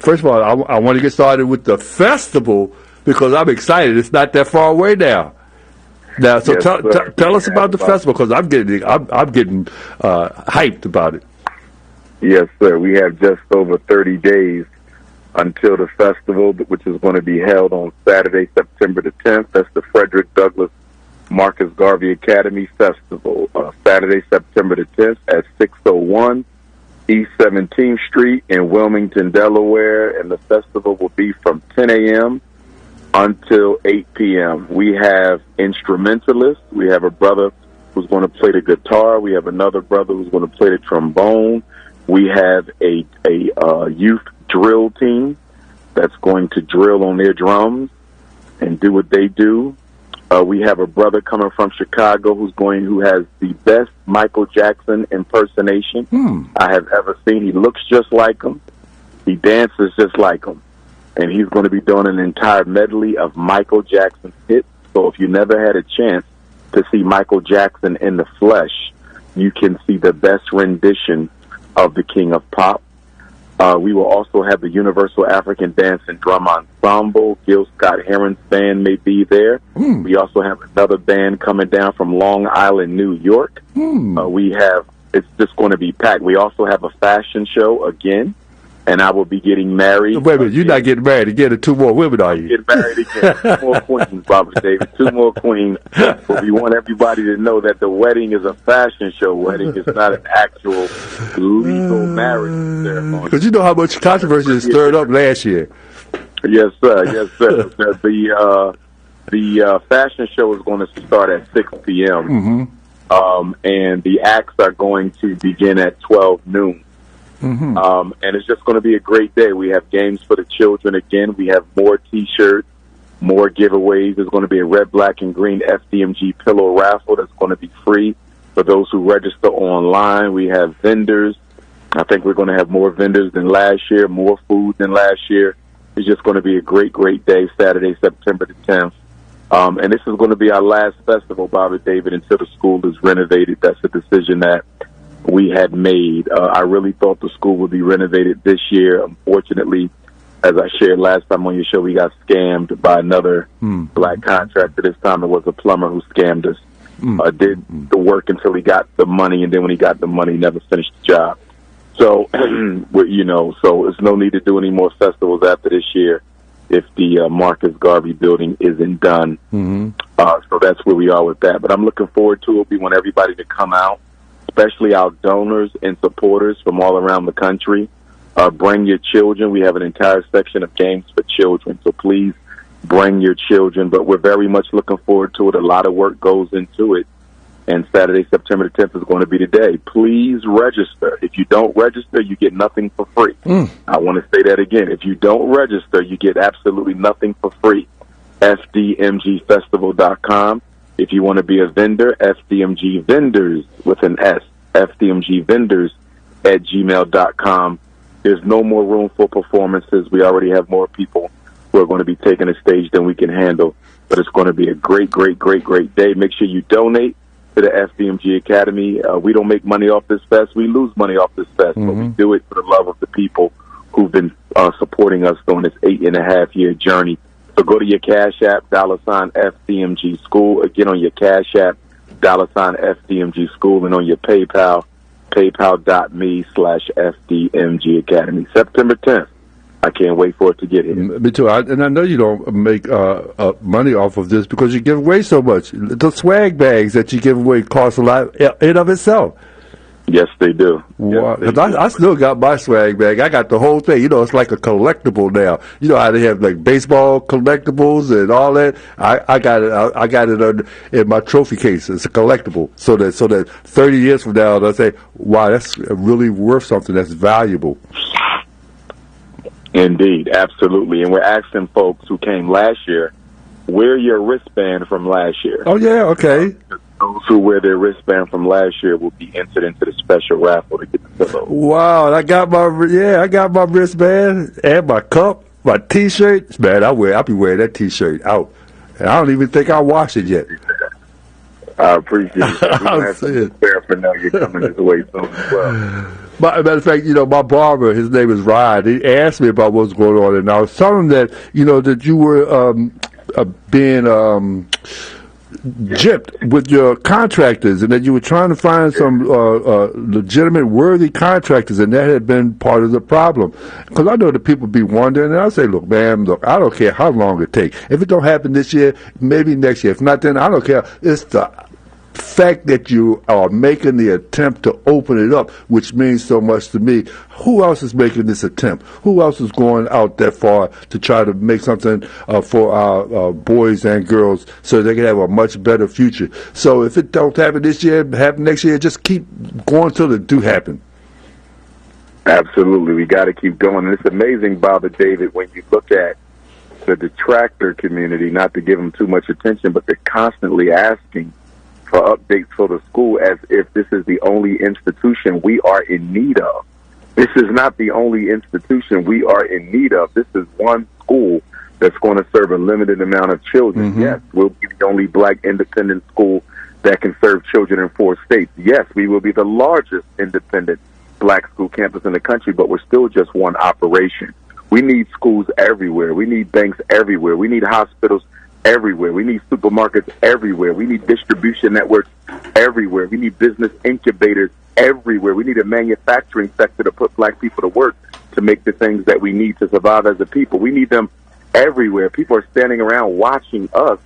first of all, I want to get started with the festival because I'm excited. It's not that far away now. Now, so yes, tell us about the festival because I'm getting hyped about it. Yes, sir. We have just over 30 days until the festival, which is going to be held on Saturday, September the 10th. That's the Frederick Douglass Marcus Garvey Academy Festival. Saturday, September the 10th at 601 East 17th Street in Wilmington, Delaware. And the festival will be from 10 a.m. until 8 p.m. We have instrumentalists. We have a brother who's going to play the guitar. We have another brother who's going to play the trombone. We have a youth drill team that's going to drill on their drums and do what they do. We have a brother coming from Chicago who has the best Michael Jackson impersonation I have ever seen. He looks just like him. He dances just like him. And he's going to be doing an entire medley of Michael Jackson's hits. So if you never had a chance to see Michael Jackson in the flesh, you can see the best rendition of the King of Pop. We will also have the Universal African Dance and Drum Ensemble. Gil Scott-Heron's band may be there. We also have another band coming down from Long Island, New York. It's just going to be packed. We also have a fashion show again, and I will be getting married. Wait a minute, you're not getting married again to 2 more women, are you? Getting married again. 2 more queens, Robert David. 2 more queens. But we want everybody to know that the wedding is a fashion show wedding. It's not an actual legal marriage ceremony. Because you know how much controversy was stirred up last year. Yes, sir. Yes, sir. The fashion show is going to start at 6 p.m. And the acts are going to begin at 12 noon. And it's just going to be a great day. We have games for the children again. We have more T-shirts, more giveaways. There's going to be a red, black, and green FDMG pillow raffle that's going to be free for those who register online. We have vendors. I think we're going to have more vendors than last year, more food than last year. It's just going to be a great, great day, Saturday, September the 10th. And this is going to be our last festival, Bobby David, until the school is renovated. That's a decision that we had made. I really thought the school would be renovated this year. Unfortunately, as I shared last time on your show, we got scammed by another black contractor. This time it was a plumber who scammed us. Did the work until he got the money, and then when he got the money, he never finished the job. So, so there's no need to do any more festivals after this year if the Marcus Garvey building isn't done. So that's where we are with that. But I'm looking forward to it. We want everybody to come out, especially our donors and supporters from all around the country. Bring your children. We have an entire section of games for children, so please bring your children. But we're very much looking forward to it. A lot of work goes into it. And Saturday, September the 10th is going to be the day. Please register. If you don't register, you get nothing for free. I want to say that again. If you don't register, you get absolutely nothing for free. FDMGfestival.com. If you want to be a vendor, FDMG Vendors with an S, FDMGVendors@gmail.com. There's no more room for performances. We already have more people who are going to be taking the stage than we can handle. But it's going to be a great, great, great, great day. Make sure you donate to the FDMG Academy. We don't make money off this fest. We lose money off this fest. But we do it for the love of the people who've been supporting us during this 8.5-year journey. So go to your Cash App, $FDMG School. Again, on your Cash App, $FDMG School. And on your PayPal, paypal.me/FDMG Academy. September 10th. I can't wait for it to get here. Me too. And I know you don't make money off of this because you give away so much. The swag bags that you give away cost a lot in of itself. Yes, they do. Wow. Yes, I still got my swag bag. I got the whole thing. You know, it's like a collectible now. You know how they have like baseball collectibles and all that. I got it. I got it in my trophy case. It's a collectible. So that 30 years from now, they'll say, "Wow, that's really worth something. That's valuable." Indeed, absolutely. And we're asking folks who came last year, wear your wristband from last year. Oh yeah, okay. Those who wear their wristband from last year will be entered into the special raffle to get the pillow. Wow, I got my wristband and my cup, my T-shirt. Man, I'll be wearing that T-shirt out, and I don't even think I washed it yet. I appreciate it. I'm saying, paraphernalia coming this way soon as well. Matter of fact, my barber, his name is Ryan. He asked me about what's going on, and I was telling him that, that you were being gypped with your contractors, and that you were trying to find some legitimate, worthy contractors, and that had been part of the problem. Because I know that people be wondering, and I say, look, man, I don't care how long it takes. If it don't happen this year, maybe next year. If not, then I don't care. It's the fact that you are making the attempt to open it up, which means so much to me. Who else is making this attempt? Who else is going out that far to try to make something for our boys and girls so they can have a much better future? So if it don't happen this year, happen next year, just keep going till it do happen. Absolutely. We got to keep going. And it's amazing, Bob and David, when you look at the detractor community, not to give them too much attention, but they're constantly asking for updates for the school as if this is the only institution we are in need of. This is not the only institution we are in need of. This is one school that's going to serve a limited amount of children. Mm-hmm. Yes, we'll be the only black independent school that can serve children in 4 states. Yes, we will be the largest independent black school campus in the country, but we're still just one operation. We need schools everywhere. We need banks everywhere. We need hospitals everywhere. We need supermarkets everywhere. We need distribution networks everywhere. We need business incubators everywhere. We need a manufacturing sector to put black people to work to make the things that we need to survive as a people. We need them everywhere. People are standing around watching us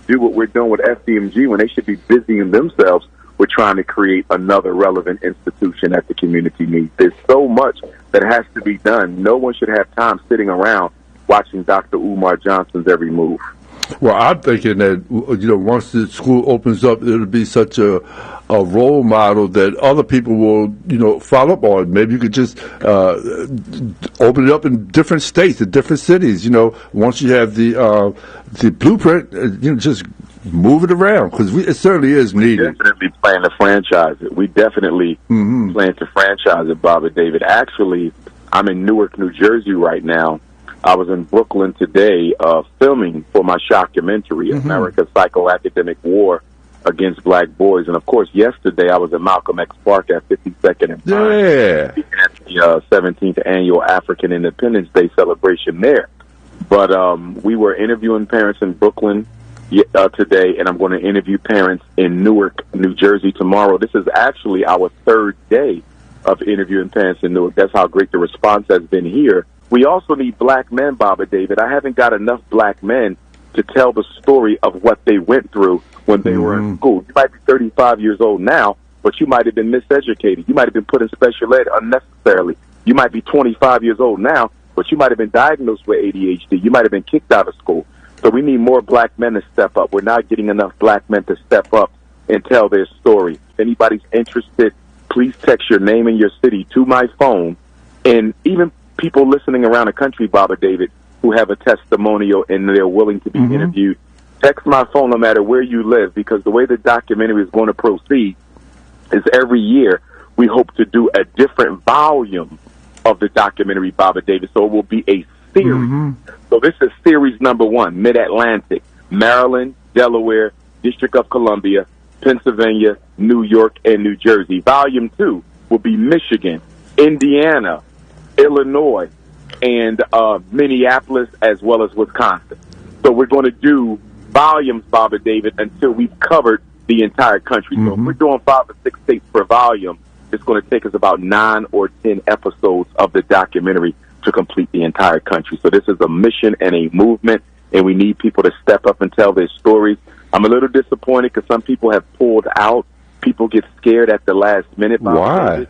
do what we're doing with FDMG when they should be busying themselves with trying to create another relevant institution that the community needs. There's so much that has to be done. No one should have time sitting around watching DrUmarJohnson's every move. Well, I'm thinking that, once the school opens up, it'll be such a role model that other people will, follow up on. Maybe you could just open it up in different states, in different cities. Once you have the blueprint, just move it around, because it certainly is needed. We definitely plan to franchise it. We definitely plan to franchise it, Bob and David. Actually, I'm in Newark, New Jersey right now. I was in Brooklyn today filming for my shockumentary, America's Psychoacademic War Against Black Boys. And, of course, yesterday I was at Malcolm X Park at 52nd and Pine at the 17th Annual African Independence Day celebration there. But we were interviewing parents in Brooklyn today, and I'm going to interview parents in Newark, New Jersey tomorrow. This is actually our 3rd day of interviewing parents in Newark. That's how great the response has been here. We also need black men, Bob and David. I haven't got enough black men to tell the story of what they went through when they were in school. You might be 35 years old now, but you might have been miseducated. You might have been put in special ed unnecessarily. You might be 25 years old now, but you might have been diagnosed with ADHD. You might have been kicked out of school. So we need more black men to step up. We're not getting enough black men to step up and tell their story. If anybody's interested, please text your name and your city to my phone. And even people listening around the country, Bob and David, who have a testimonial and they're willing to be interviewed, text my phone no matter where you live, because the way the documentary is going to proceed is every year we hope to do a different volume of the documentary, Bob and David, so it will be a series. So this is series number 1, Mid-Atlantic, Maryland, Delaware, District of Columbia, Pennsylvania, New York, and New Jersey. Volume 2 will be Michigan, Indiana, Illinois, and Minneapolis, as well as Wisconsin. So we're going to do volumes, Bob and David, until we've covered the entire country. So if we're doing 5 or 6 states per volume, it's going to take us about 9 or 10 episodes of the documentary to complete the entire country. So this is a mission and a movement, and we need people to step up and tell their stories. I'm a little disappointed because some people have pulled out. People get scared at the last minute. Why?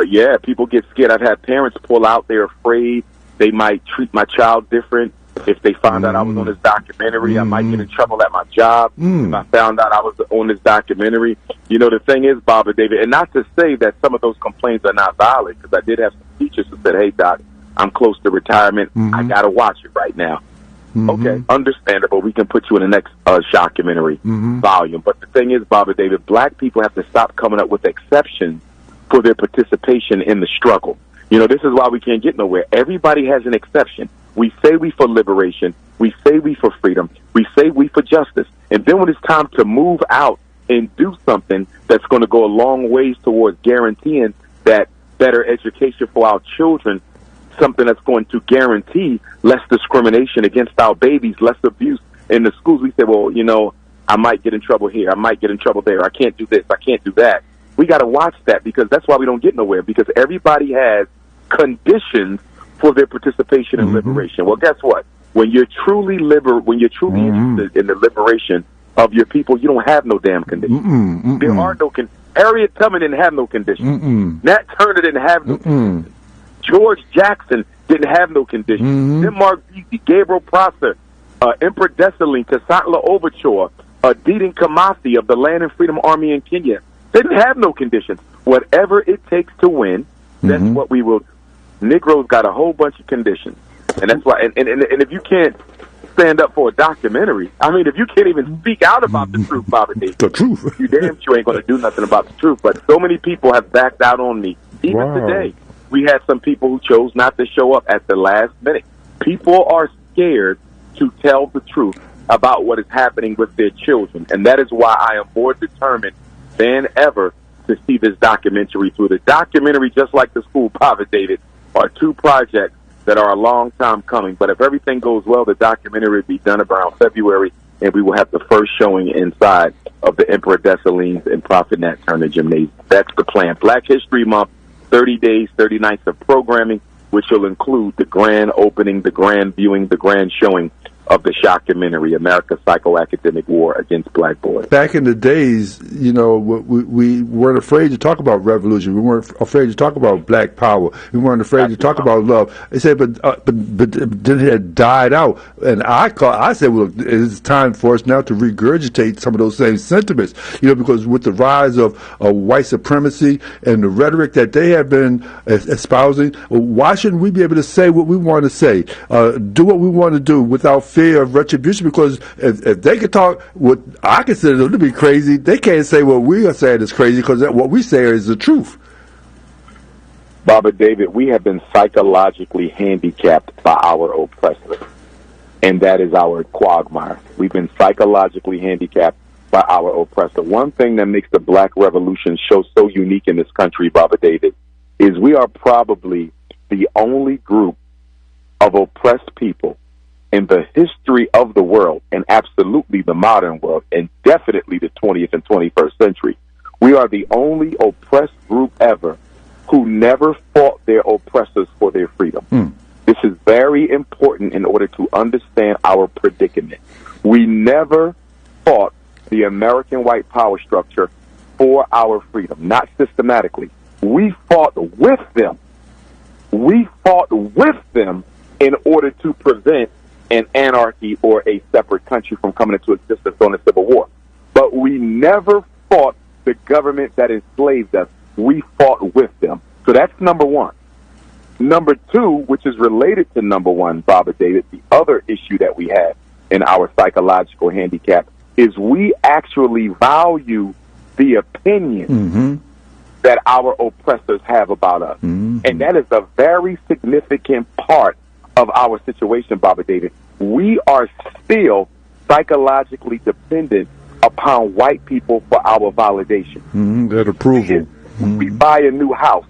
Yeah, people get scared. I've had parents pull out. They're afraid they might treat my child different. If they found out I was on this documentary, I might get in trouble at my job. If I found out I was on this documentary. The thing is, Bob and David, and not to say that some of those complaints are not valid, because I did have some teachers who said, hey, Doc, I'm close to retirement. I got to watch it right now. Okay, understandable. We can put you in the next shockumentary volume. But the thing is, Bob and David, black people have to stop coming up with exceptions for their participation in the struggle. This is why we can't get nowhere. Everybody has an exception. We say we for liberation. We say we for freedom. We say we for justice. And then when it's time to move out and do something that's going to go a long ways towards guaranteeing that better education for our children, something that's going to guarantee less discrimination against our babies, less abuse in the schools. We say, well, you know, I might get in trouble here, I might get in trouble there, I can't do this, I can't do that. We got to watch that, because that's why we don't get nowhere, because everybody has conditions for their participation in liberation. Well, guess what? When you're truly interested in the liberation of your people, you don't have no damn conditions. There are no conditions. Harriet Tubman didn't have no conditions. Nat Turner didn't have no conditions. George Jackson didn't have no conditions. Denmark Vesey, Gabriel Prosser, Emperor Dessalines, Kasatla Overture, Deedon Kamasi of the Land and Freedom Army in Kenya. They didn't have no conditions. Whatever it takes to win, that's what we will do. Negroes got a whole bunch of conditions. And that's why, and if you can't stand up for a documentary, I mean, if you can't even speak out about the truth, Bobby Davis, the truth, you damn sure ain't going to do nothing about the truth. But so many people have backed out on me. Even today, we had some people who chose not to show up at the last minute. People are scared to tell the truth about what is happening with their children. And that is why I am more determined than ever to see this documentary through. The documentary, just like the school, Bobby Davis, are two projects that are a long time coming. But if everything goes well, the documentary will be done around February, and we will have the first showing inside of the Emperor Dessalines and Prophet Nat Turner Gymnasium. That's the plan. Black History Month, 30 days, 30 nights of programming, which will include the grand opening, the grand viewing, the grand showing of the documentary, America's Psychoacademic War Against Black Boys. Back in the days, you know, we weren't afraid to talk about revolution. We weren't afraid to talk about black power. We weren't afraid to talk about love. They said, but then it had died out. And I said, well, it's time for us now to regurgitate some of those same sentiments, you know, because with the rise of white supremacy and the rhetoric that they have been espousing, why shouldn't we be able to say what we want to say, do what we want to do without fear of retribution? Because if they could talk what I consider them to be crazy, they can't say what we are saying is crazy, because what we say is the truth. Baba David, we have been psychologically handicapped by our oppressor, and that is our quagmire. We've been psychologically handicapped by our oppressor. One thing that makes the Black Revolution so unique in this country, Baba David, is we are probably the only group of oppressed people in the history of the world, and absolutely the modern world, and definitely the 20th and 21st century. We are the only oppressed group ever who never fought their oppressors for their freedom. This is very important in order to understand our predicament. We never fought the American white power structure for our freedom, not systematically. We fought with them. We fought with them in order to prevent an anarchy or a separate country from coming into existence on a civil war. But we never fought the government that enslaved us. We fought with them. So that's number one. Number two, which is related to number one, Baba David, the other issue that we have in our psychological handicap is we actually value the opinion that our oppressors have about us. And that is a very significant part of our situation, Baba David. We are still psychologically dependent upon white people for our validation. That approval. We buy a new house.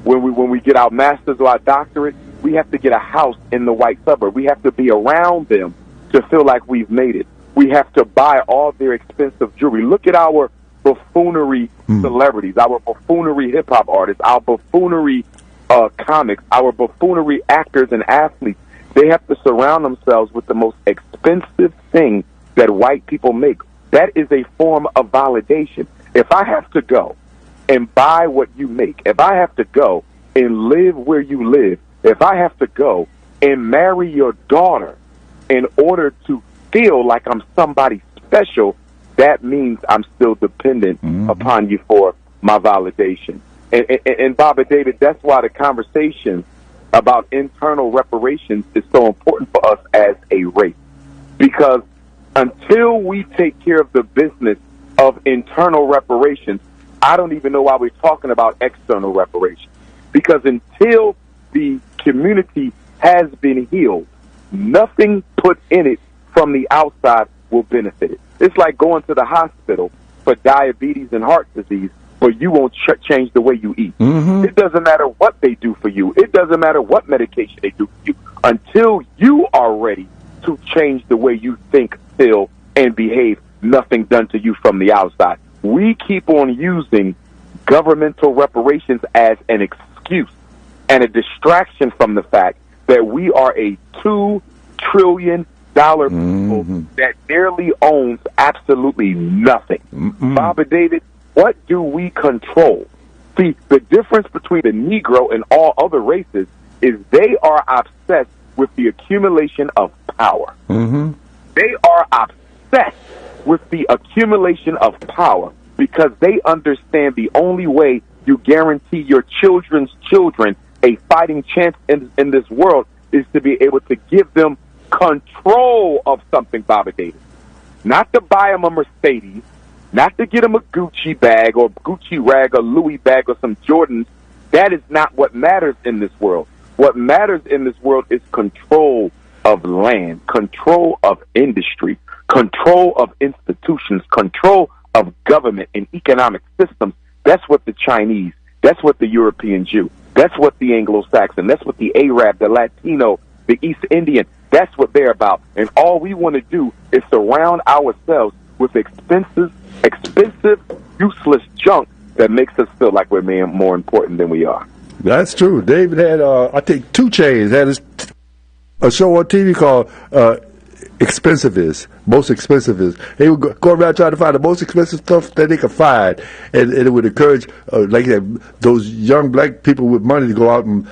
When we get our master's or our doctorate, we have to get a house in the white suburb. We have to be around them to feel like we've made it. We have to buy all their expensive jewelry. Look at our buffoonery celebrities, our buffoonery hip-hop artists, our buffoonery comics, our buffoonery actors and athletes. They have to surround themselves with the most expensive thing that white people make. That is a form of validation. If I have to go and buy what you make, if I have to go and live where you live, if I have to go and marry your daughter in order to feel like I'm somebody special, that means I'm still dependent upon you for my validation. And Baba David, that's why the conversation about internal reparations is so important for us as a race. Because until we take care of the business of internal reparations, I don't even know why we're talking about external reparations. Because until the community has been healed, nothing put in it from the outside will benefit it. It's like going to the hospital for diabetes and heart disease, but but you won't change the way you eat. It doesn't matter what they do for you. It doesn't matter what medication they do for you until you are ready to change the way you think, feel, and behave. Nothing done to you from the outside. We keep on using governmental reparations as an excuse and a distraction from the fact that we are a $2 trillion people that nearly owns absolutely nothing. Baba David, what do we control? See, the difference between the Negro and all other races is they are obsessed with the accumulation of power. They are obsessed with the accumulation of power because they understand the only way you guarantee your children's children a fighting chance in this world is to be able to give them control of something, Baba Davis. Not to buy them a Mercedes, not to get them a Gucci bag or Gucci rag or Louis bag or some Jordans. That is not what matters in this world. What matters in this world is control of land, control of industry, control of institutions, control of government and economic systems. That's what the Chinese, that's what the European Jew, that's what the Anglo-Saxon, that's what the Arab, the Latino, the East Indian, that's what they're about. And all we want to do is surround ourselves with expensive, useless junk that makes us feel like we're more important than we are. That's true. David had, I think, 2 Chainz had a show on TV called Expensive Is, Most Expensive Is. They would go around trying to find the most expensive stuff that they could find, and it would encourage, like those young black people with money to go out and